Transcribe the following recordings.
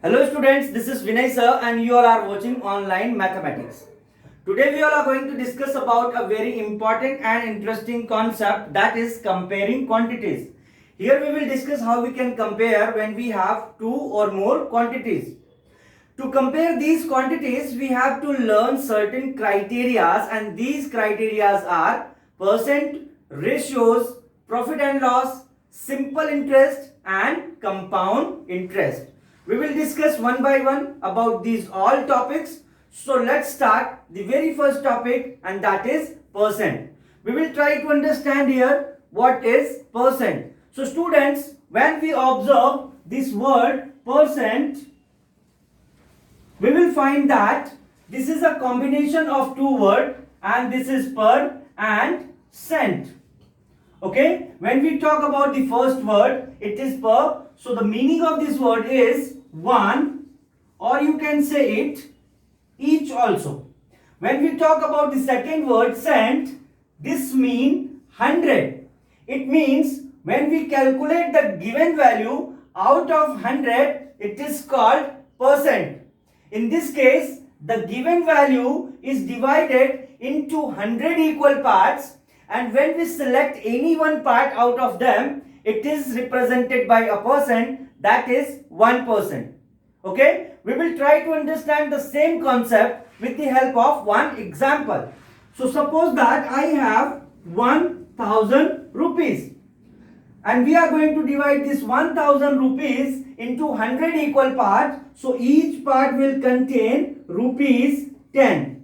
Hello students, this is Vinay sir and you all are watching online mathematics. Today we all are going to discuss about a very important and interesting concept, that is comparing quantities. Here we will discuss how we can compare when we have two or more quantities. To compare these quantities, we have to learn certain criterias, and these criterias are percent, ratios, profit and loss, simple interest and compound interest. We will discuss one by one about these all topics. So let's start the very first topic, and that is percent. We will try to understand here what is percent. So students, when we observe this word percent, we will find that this is a combination of two words, and this is per and cent. Okay, when we talk about the first word, it is per. So the meaning of this word is one, or you can say it each also. When we talk about the second word cent, this means 100. It means when we calculate the given value out of 100, it is called percent. In this case, the given value is divided into 100 equal parts, and when we select any one part out of them, it is represented by a percent, that is 1%. Okay, we will try to understand the same concept with the help of one example. So suppose that I have 1000 rupees, and we are going to divide this 1000 rupees into 100 equal parts. So each part will contain rupees 10.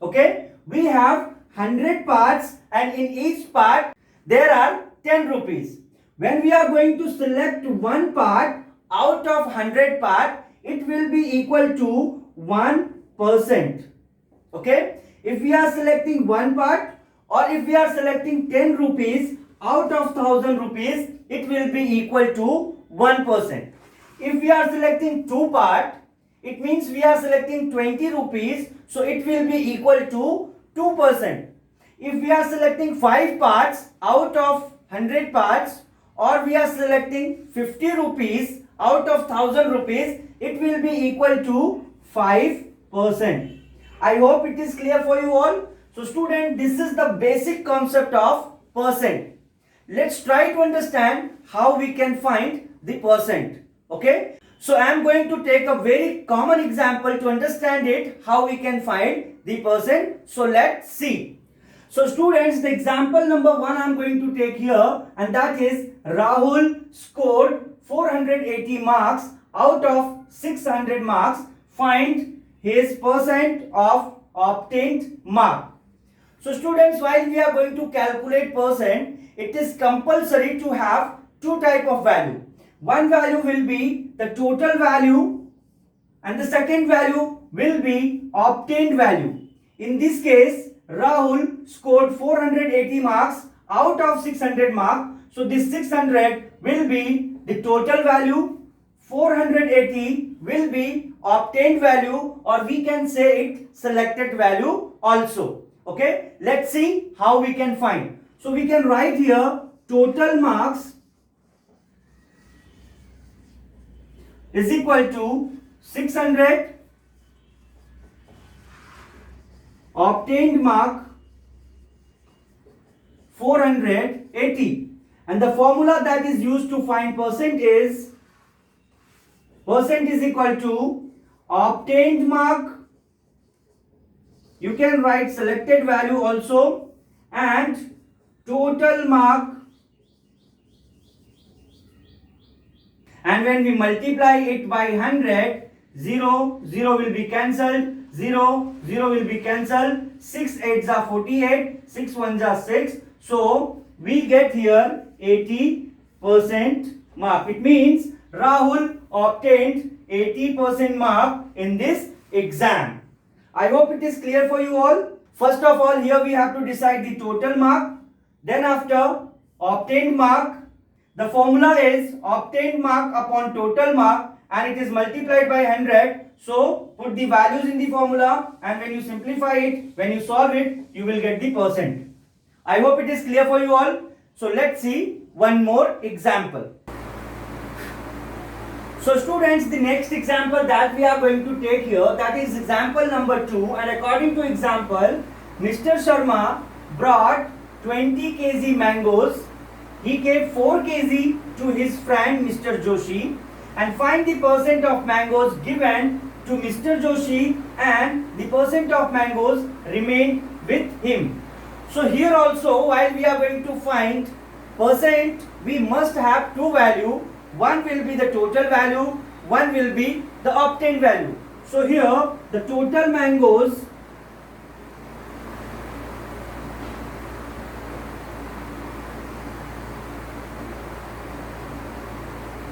Okay, we have 100 parts, and in each part there are 10 rupees. When we are going to select one part out of 100 part, it will be equal to 1%. Okay, if we are selecting one part, or if we are selecting 10 rupees out of 1000 rupees, it will be equal to 1%. If we are selecting two part, it means we are selecting 20 rupees, so it will be equal to 2%. If we are selecting 5 parts out of 100 parts, or we are selecting 50 rupees out of 1000 rupees, it will be equal to 5%. I hope it is clear for you all. So student, this is the basic concept of percent. Let's try to understand how we can find the percent. Okay, so I am going to take a very common example to understand it, how we can find the percent. So let's see. So students, the example number 1 I am going to take here, and that is Rahul scored 480 marks out of 600 marks. Find his percent of obtained mark. So students, while we are going to calculate percent, it is compulsory to have two type of value. One value will be the total value, and the second value will be obtained value. In this case, Rahul scored 480 marks out of 600 marks. So this 600 will be the total value, 480 will be obtained value, or we can say it selected value also. Okay, let's see how we can find. So we can write here total marks is equal to 600 obtained mark 480, and the formula that is used to find percent is equal to obtained mark, you can write selected value also, and total mark, and when we multiply it by 100, 0 will be cancelled, 0 will be cancelled, 6 8s are 48, 6 1s are 6, so we get here 80% mark. It means Rahul obtained 80% mark in this exam. I hope it is clear for you all. First of all, here we have to decide the total mark, then after obtained mark. The formula is obtained mark upon total mark, and it is multiplied by 100. So put the values in the formula, and when you simplify it, when you solve it, you will get the percent. I hope it is clear for you all. So let's see one more example. So students, the next example that we are going to take here, that is example number 2, and according to example, Mr. Sharma brought 20 kg mangoes. He gave 4 kg to his friend Mr. Joshi, and find the percent of mangoes given to Mr. Joshi and the percent of mangoes remained with him. So here also, while we are going to find percent, we must have two value. One will be the total value, one will be the obtained value. So here the total mangoes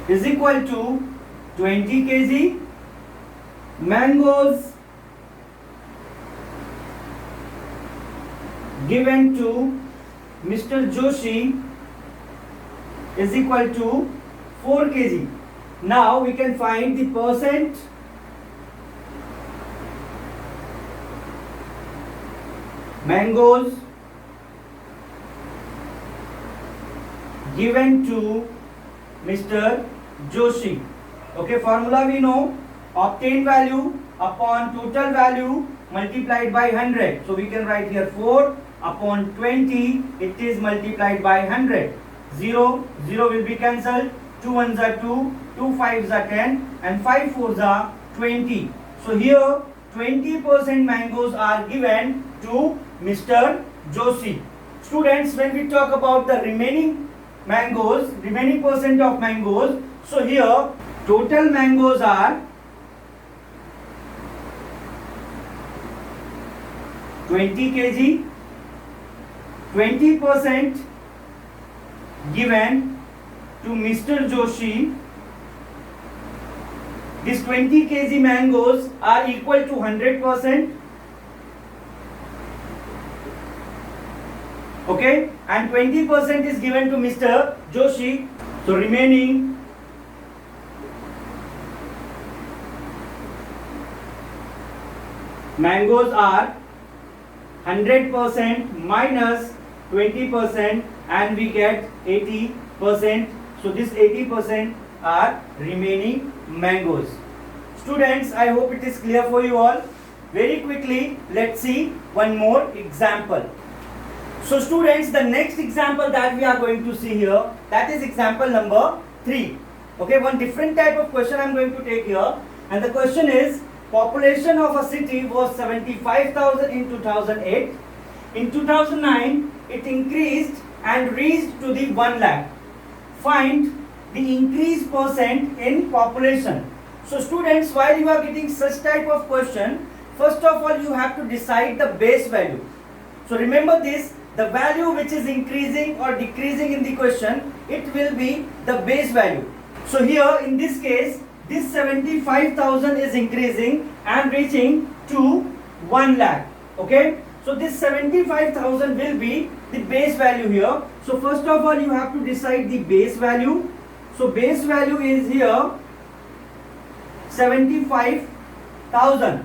is equal to 20 kg. Mangoes given to Mr. Joshi is equal to 4 kg. Now we can find the percent mangoes given to Mr. Joshi. Okay, formula we know, obtained value upon total value multiplied by 100. So we can write here 4 upon 20, it is multiplied by 100. 0, 0 will be cancelled. 2 ones are 2, 2 5s are 10, and 5 4s are 20. So here 20% mangoes are given to Mr. Joshi. Students, when we talk about the remaining mangoes, remaining percent of mangoes, so here total mangoes are 20 kg, 20% given to Mr. Joshi. These 20 kg mangoes are equal to 100%. Okay, and 20% is given to Mr. Joshi. So remaining mangoes are 100% minus 20%, and we get 80%. So this 80% are remaining mangoes. Students, I hope it is clear for you all. Very quickly, let's see one more example. So students, the next example that we are going to see here, that is example number 3. Okay, one different type of question I am going to take here, and the question is, population of a city was 75,000 in 2008. In 2009, it increased and reached to the 1 lakh. Find the increase percent in population. So students, while you are getting such type of question, first of all you have to decide the base value. So remember this, the value which is increasing or decreasing in the question, it will be the base value. So here in this case, this 75,000 is increasing and reaching to 1 lakh. Okay, so this 75,000 will be the base value here. So first of all you have to decide the base value. So base value is here 75,000.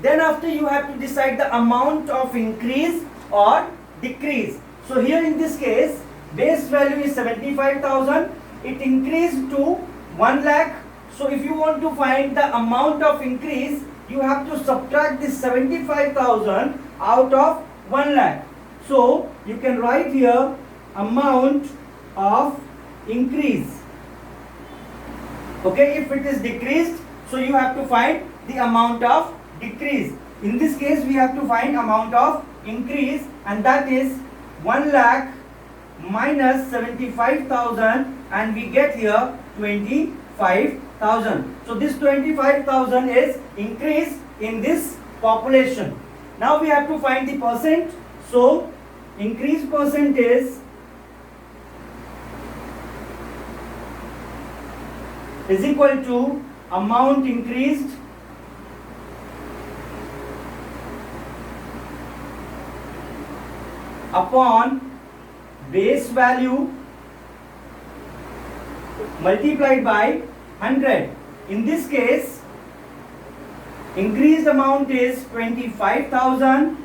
Then after you have to decide the amount of increase or decrease. So here in this case, base value is 75,000. It increased to 1 lakh. So if you want to find the amount of increase, you have to subtract this 75,000 out of 1 lakh. So you can write here amount of increase. Okay, if it is decreased, so you have to find the amount of decrease. In this case, we have to find amount of increase, and that is 1 lakh minus 75,000, and we get here 25,000. So this 25,000 is increase in this population. Now we have to find the percent. So increase percent is equal to amount increased upon base value multiplied by 100. In this case, increased amount is 25,000,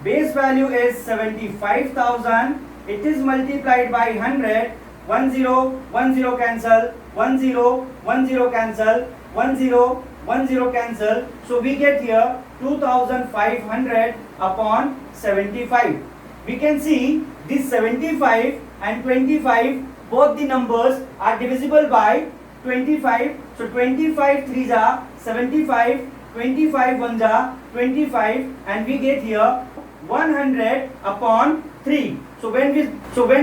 base value is 75,000. It is multiplied by 100. 1 0 cancel, 1 0, 1 0 cancel, 1 0, 1 0 cancel. So we get here 2500 upon 75. We can see this 75 and 25, both the numbers are divisible by 25. So 25 3s are 75, 25 1s are 25, and we get here 100 upon 3. So when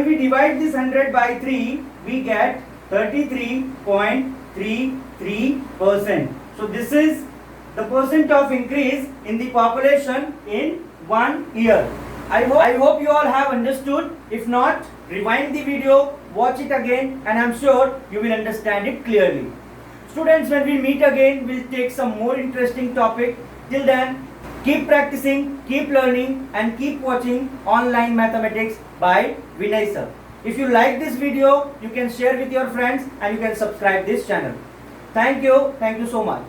we divide this 100 by 3, we get 33.33%. So this is the percent of increase in the population in 1 year. I hope you all have understood. If not, rewind the video, watch it again, and I'm sure you will understand it clearly. Students, when we meet again, we'll take some more interesting topic. Till then, keep practicing, keep learning, and keep watching Online Mathematics by Vinay sir. If you like this video, you can share with your friends and you can subscribe this channel. Thank you so much.